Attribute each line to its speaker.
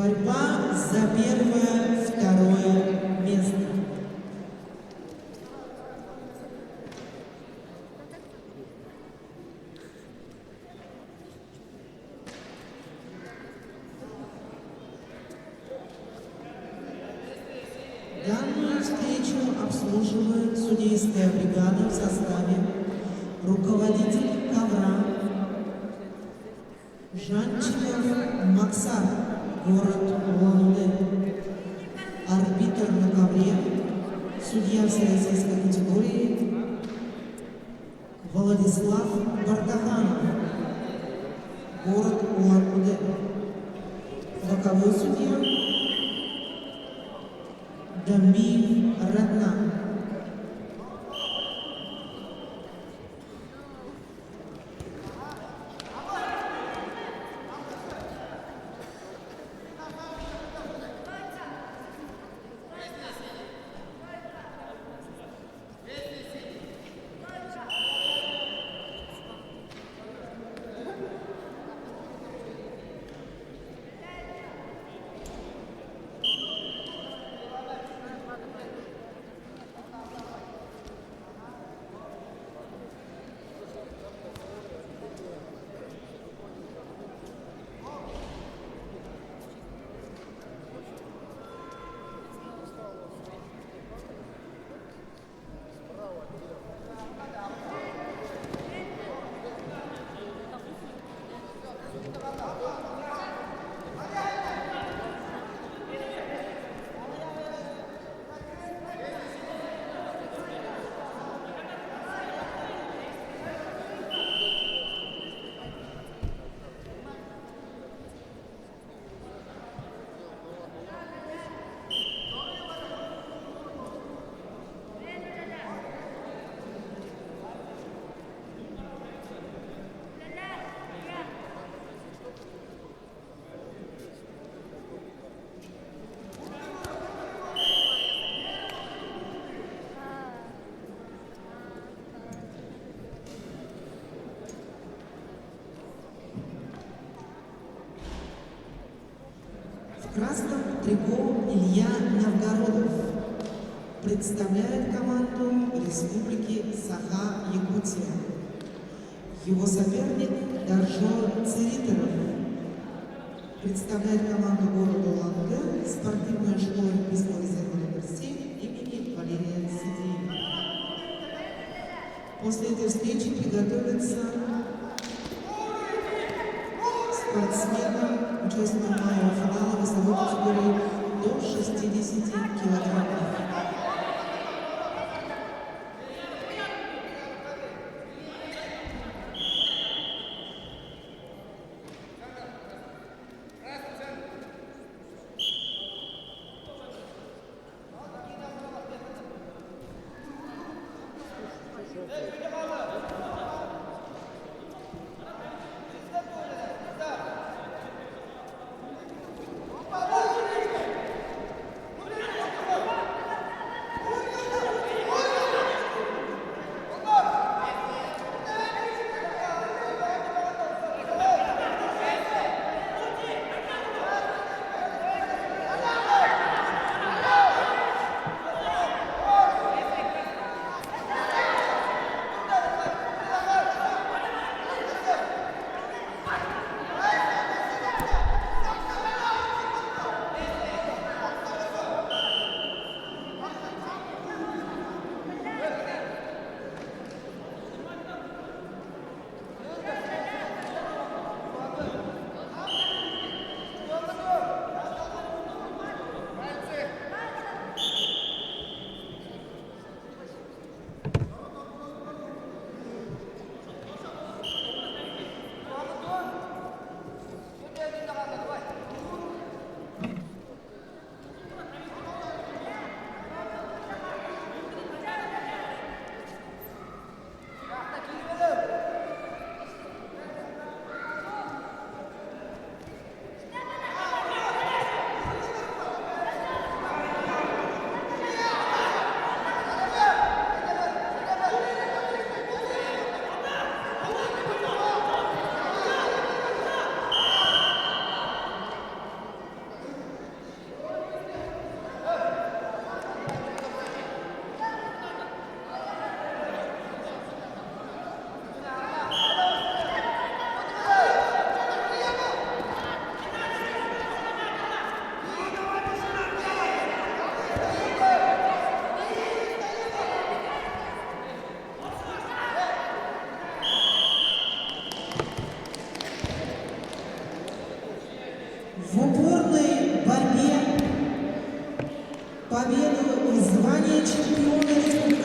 Speaker 1: Борьба за первое, второе место. Данную встречу обслуживает судейская бригада в составе руководитель ковра Жанчиков Максар, город Улан-Удэ. Арбитр на ковре, судья всероссийской категории Владислав Бардаханов, город Улан-Удэ. Боковой судья Дамир Радна. В красном трико Илья Новгородов представляет команду Республики Саха-Якутия. Его соперник Даржо Церитеров представляет команду города Улан-Удэ, спортивная школа Олимпийского резерва номер 7 имени Валерия Сидеева. После этой встречи приготовиться спортсменам, участникам малого финала весовой категории до 60 килограммов. победу и звание чемпиона Республики